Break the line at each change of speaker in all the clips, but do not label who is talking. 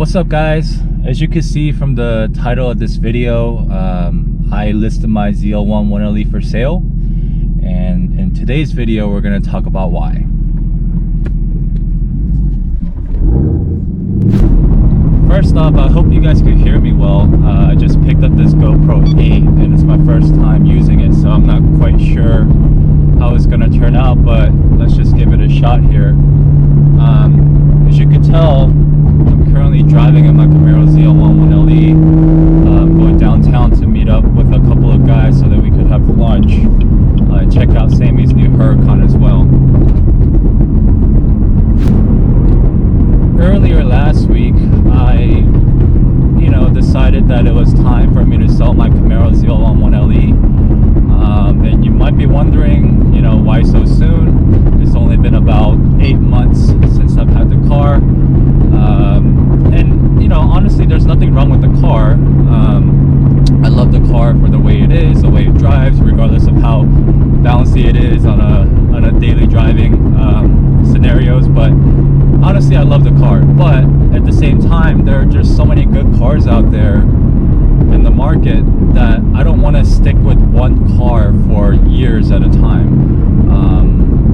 What's up, guys? As you can see from the title of this video, I listed my Zl1 1Le for sale, and in today's video we're going to talk about why. First off, I hope you guys can hear me well. I just picked up this GoPro 8 and it's my first time using it, so I'm not quite sure how it's going to turn out, but let's just give it a shot here. As you can tell, I'm currently driving in my Camaro Zl1 1Le, going downtown to meet up with a couple of guys so that we could have lunch and check out Sammy's new Huracan as well. Earlier last week, I decided that it was time for me to sell my Camaro Zl1 1Le. And you might be wondering, why so soon? It's only been about 8 months since I've had the car. And honestly, there's nothing wrong with the car. I love the car for the way it is, the way it drives, regardless of how bouncy it is on a daily driving scenarios. But honestly, I love the car. But at the same time, there are just so many good cars out there in the market that I don't want to stick with one car for years at a time.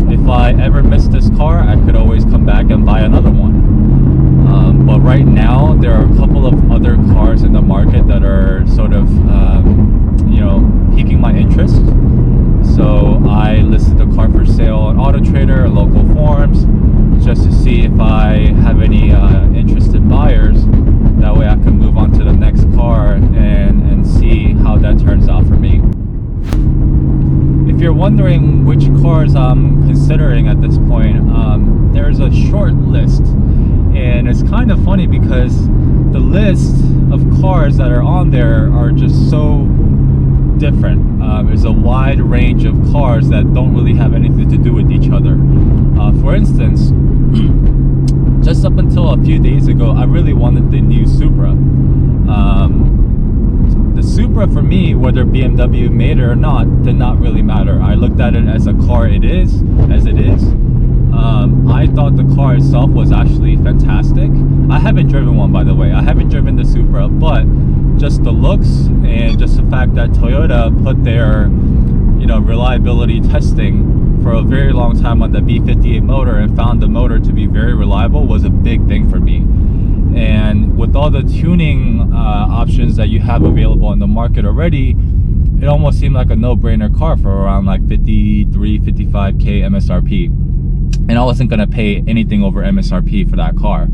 If I ever miss this car, I could always come back and buy another one. But right now, there are a couple of other cars in the market that are sort of, piquing my interest. So I listed the car for sale on Auto Trader and local forums just to see if I have any interested buyers. That way I can move on to the next car and see how that turns out for me. If you're wondering which cars I'm considering at this point, there's a short list. And it's kind of funny because the list of cars that are on there are just so different. There's a wide range of cars that don't really have anything to do with each other. For instance, just up until a few days ago, I really wanted the new Supra. The Supra for me, whether BMW made it or not, did not really matter. I looked at it as a car as it is. I thought the car itself was actually fantastic. I haven't driven one, by the way. I haven't driven the Supra, but just the looks and just the fact that Toyota put their, reliability testing for a very long time on the V58 motor and found the motor to be very reliable was a big thing for me. And with all the tuning options that you have available in the market already, it almost seemed like a no-brainer car for around like 53, 55K MSRP. And I wasn't going to pay anything over MSRP for that car.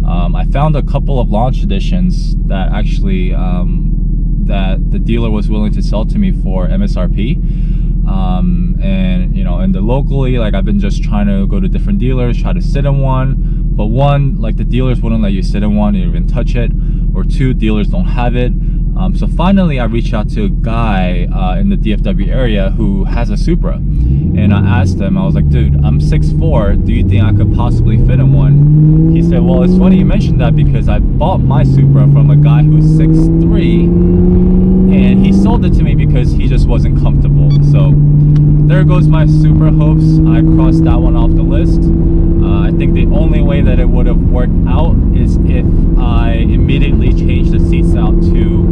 I found a couple of launch editions that actually that the dealer was willing to sell to me for MSRP. And the locally, like, I've been just trying to go to different dealers, try to sit in one. But one, like, the dealers wouldn't let you sit in one or even touch it. Or two, dealers don't have it. So finally, I reached out to a guy in the DFW area who has a Supra. And I asked him, I was like, dude, I'm 6'4", do you think I could possibly fit in one? He said, well, it's funny you mentioned that because I bought my Supra from a guy who's 6'3", and he sold it to me because he just wasn't comfortable. So there goes my Supra hopes. I crossed that one off the list. I think the only way that it would have worked out is if I immediately changed the seats out to,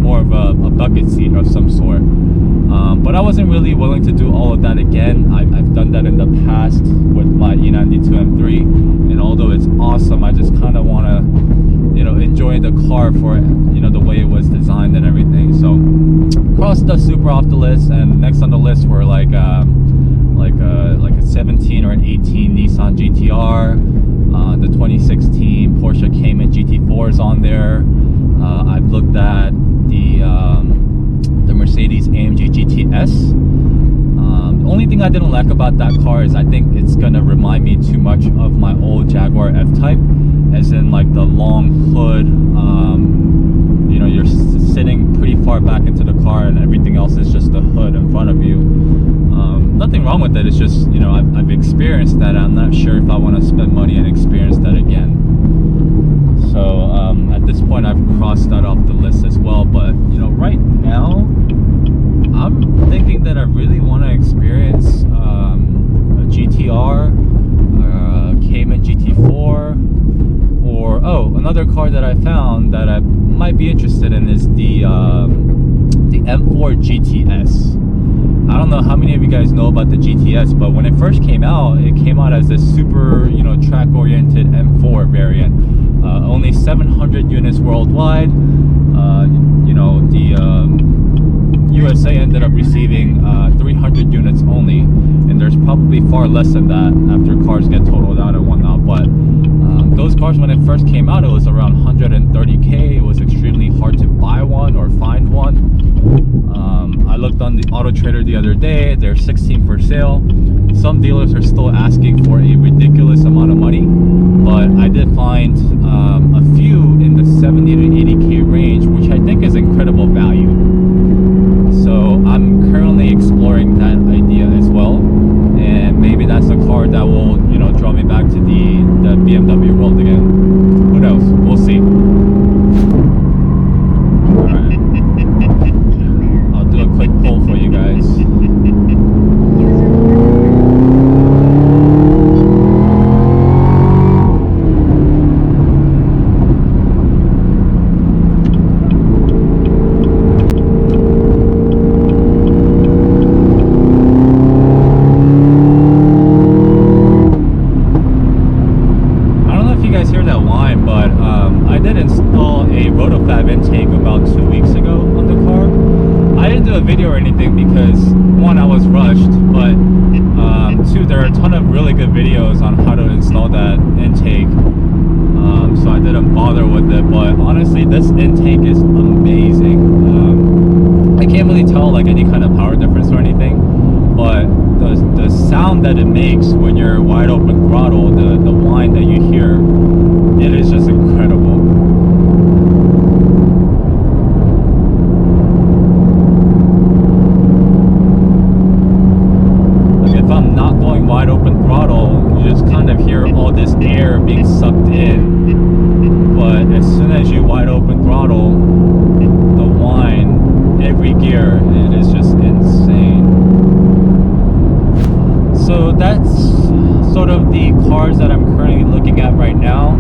more of a bucket seat of some sort. But I wasn't really willing to do all of that again. I've done that in the past with my E92 M3, and although it's awesome, I just kind of want to, enjoy the car for, the way it was designed and everything. So crossed the Supra off the list, and next on the list were like a 17 or an 18 Nissan GTR, the 2016 Porsche Cayman GT4 is on there. I've looked at the Mercedes AMG GTS. The only thing I didn't like about that car is I think it's gonna remind me too much of my old Jaguar F-Type, as in like the long hood. You're sitting pretty far back into the car and everything else is just the hood in front of you. Nothing wrong with it. It's just, I've experienced that. I'm not sure if I want to spend money and experience that again. So at this point, I've crossed that off the list as well. But right now, I'm thinking that I really want to experience a GTR, Cayman GT4, was the M4 GTS. I don't know how many of you guys know about the GTS, but when it first came out as this super, track-oriented M4 variant. Only 700 units worldwide. The USA ended up receiving 300 units only, and there's probably far less than that after cars get totaled out and whatnot. But those cars, when it first came out, it was around 130K. It was extremely hard to buy one or find one. I looked on the Auto Trader the other day. They're 16 for sale. Some dealers are still asking for a ridiculous amount of money, but I did find a few in the 70 to 80K range, which I think is incredible value. So I'm currently exploring that idea as well, and maybe that's the car that will, draw me back to the BMW world again. Who knows? We'll see. Alright. I'll do a quick poll for you guys. Intake about 2 weeks ago on the car. I didn't do a video or anything because, one, I was rushed, but two, there are a ton of really good videos on how to install that intake, so I didn't bother with it. But honestly, this intake is amazing. I can't really tell like any kind of power difference or anything, but the sound that it makes when you're wide open throttle, the whine that you hear, it is just incredible. Wide open throttle, you just kind of hear all this air being sucked in, but as soon as you wide open throttle, the whine, every gear, it is just insane. So that's sort of the cars that I'm currently looking at right now.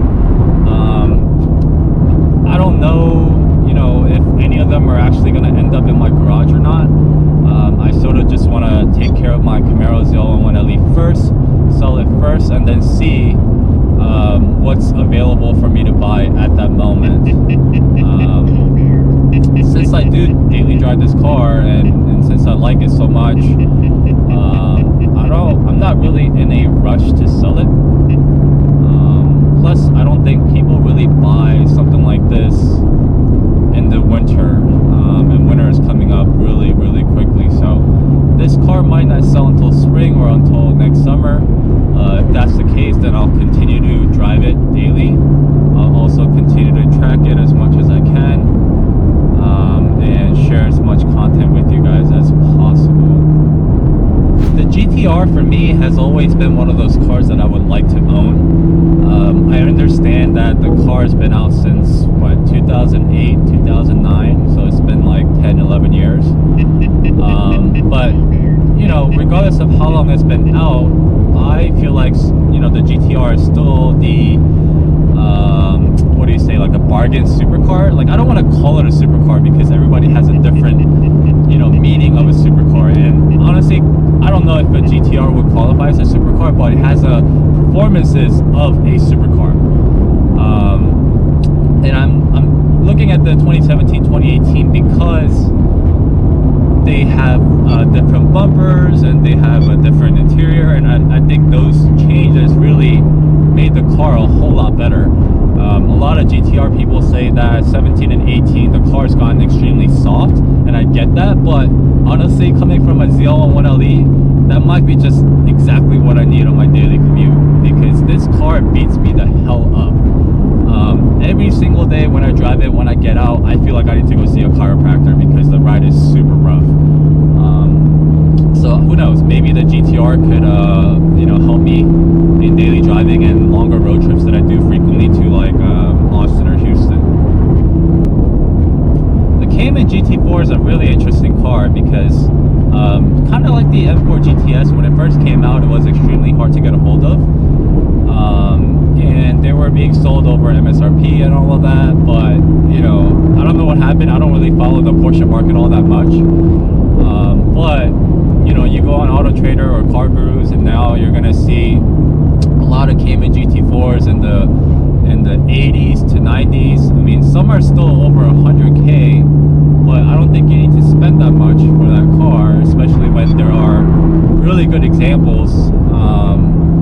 I don't know, if any of them are actually going to end up in my garage or not. I sort of just want to take care of my Camaro Zl1 1Le first, sell it first, and then see what's available for me to buy at that moment. Since I do daily drive this car, and since I like it so much, I'm not really in a rush to sell it. Plus, I don't think people really buy something like this in the winter, and winter is coming up really, really quickly. So this car might not sell until spring or until next summer. If that's the case, then I'll continue to drive it daily. I'll also continue to track it as much as I can, and share as much content with you guys as possible. The GTR for me has always been one of those cars that I would like to own. I understand that the car has been out since 2008, 2009, so it's been like 10, 11 years. But regardless of how long it's been out, I feel like the GTR is still the like a bargain supercar. Like, I don't want to call it a supercar because everybody has a different meaning of a supercar, and honestly I don't know if a GTR would qualify as a supercar, but it has performances of a supercar. And I'm looking at the 2017, 2018 because they have different bumpers and they have a different interior, and I think those changes really made the car a whole lot better. A lot of GTR people say that 17 and 18 the car's gotten extremely soft, and I get that, but honestly, coming from a Zl1 1Le, that might be just exactly what I need on my daily commute, because this car beats me the hell up. Every single day when I drive it, when I get out, I feel like I need to go see a chiropractor because the ride is super rough. So who knows, maybe the GTR could help me in daily driving and longer road trips that I do frequently to like Austin or Houston. The Cayman GT4 is a really interesting car because kind of like the M4 GTS, when it first came out, it was extremely hard to get a hold of. and they were being sold over MSRP and all of that. But you know, I don't know what happened. I don't really follow the Porsche market all that much. But you know, you go on Auto Trader or Car Gurus, and now you're gonna see a lot of Cayman GT4s in the 80s to 90s. I mean, some are still over 100K, but I don't think you need to spend that much for that car, especially when there are really good examples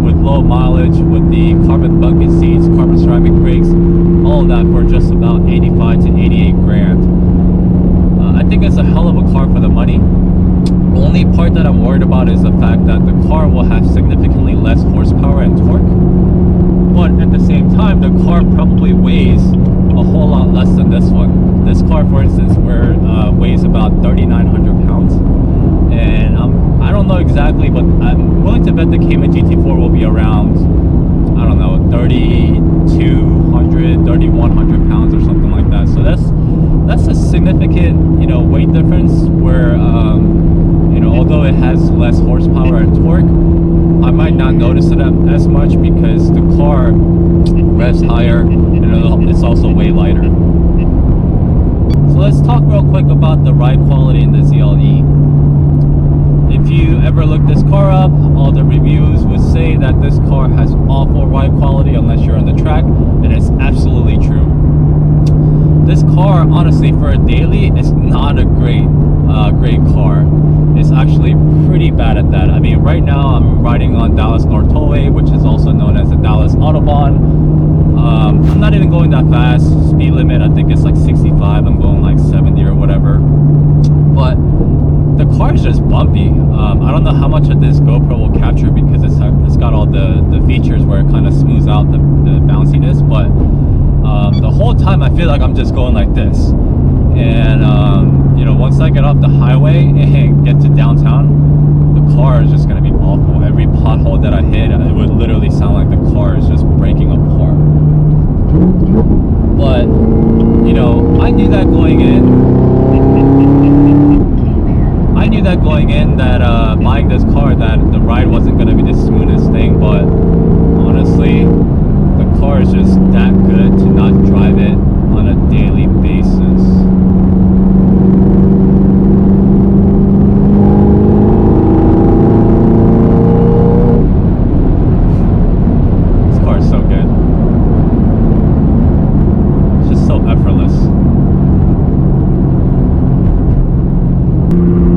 with low mileage, with the carbon bucket seats, carbon ceramic brakes, all of that for just about 85 to 88 grand. I think it's a hell of a car for the money. The only part that I'm worried about is the fact that the car will have significantly less horsepower and torque, but at the same time, the car probably weighs a whole lot less than this one. This car, for instance, weighs about 3,900 pounds, and I don't know exactly, but I'm willing to bet the Cayman GT4 will be around, I don't know, 3,200, 3,100 pounds or something like that. So that's a significant, you know, weight difference where, you know, although it has less horsepower and torque, I might not notice it as much because the car revs higher and it's also way lighter. So let's talk real quick about the ride quality in the ZLE. If you ever look this car up, all the reviews would say that this car has awful ride quality unless you're on the track, and it's absolutely true. This car, honestly, for a daily, is not a great car. It's actually pretty bad at that. I mean, right now I'm riding on Dallas North Tollway, which is also known as the Dallas Autobahn. I'm not even going that fast. Speed limit, I think it's like 65. I'm going like 70 or whatever. But the car is just bumpy. I don't know how much of this GoPro will capture because it's got all the features where it kind of smooths out the bounciness. But the whole time I feel like I'm just going like this. And you know, once I get off the highway and get to downtown, the car is just gonna be awful. Every pothole that I hit, it would literally sound like the car is just breaking apart. But you know, I knew that going in. That buying this car, that the ride wasn't gonna be the smoothest thing. But honestly, the car is just that good to not drive it on a daily basis.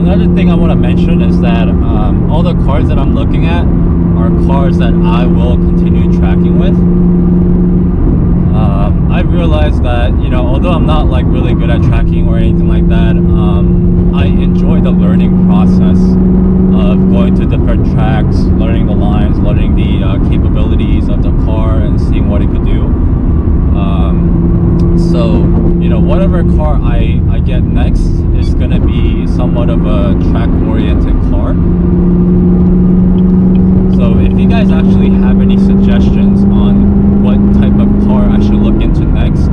Another thing I want to mention is that all the cars that I'm looking at are cars that I will continue tracking with. I realized that, you know, although I'm not like really good at tracking or anything like that, I enjoy the learning process of going to different tracks, learning the lines, learning the capabilities of the car and seeing what it could do. So, you know, whatever car I get next is going to be somewhat of a track-oriented car. So if you guys actually have any suggestions on what type of car I should look into next,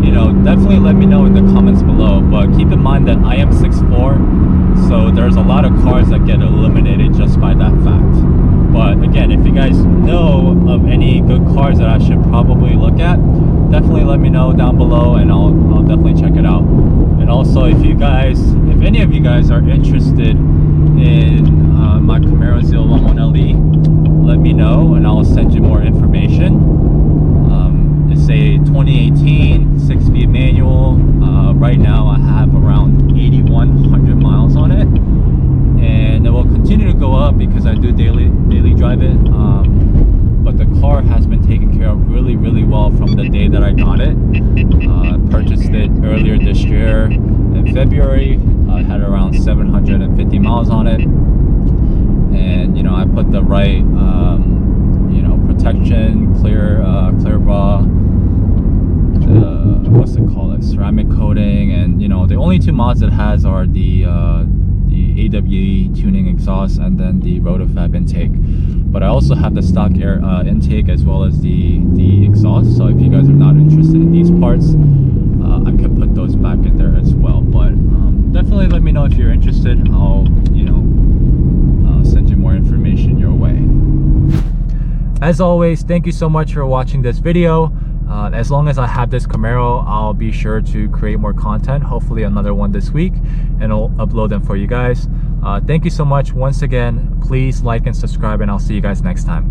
you know, definitely let me know in the comments below. But keep in mind that I am 6'4", so there's a lot of cars that get eliminated just by that fact. But again, if you guys know of any good cars that I should probably look at, definitely let me know down below, and I'll definitely check it out. And also, if any of you guys are interested in my Camaro Zl1 1Le, let me know and I'll send you more information. It's a 2018 6-speed manual. Right now I have around 8,100 miles on it, and it will continue to go up because I do daily drive it. But the car has been taken care of really, really well from the day that I got it. Purchased it earlier this year in February. I had around 750 miles on it, and you know, I put the right you know, protection, clear bra, what's it called, ceramic coating, and you know, the only two mods it has are the AWE tuning exhaust and then the rotofab intake. But I also have the stock air intake as well as the exhaust, so if you guys are not interested in these parts, I could put those back in there as well. But definitely let me know if you're interested. I'll, you know, send you more information your way. As always, thank you so much for watching this video. As long as I have this Camaro, I'll be sure to create more content, hopefully another one this week, and I'll upload them for you guys. Thank you so much once again. Please like and subscribe, and I'll see you guys next time.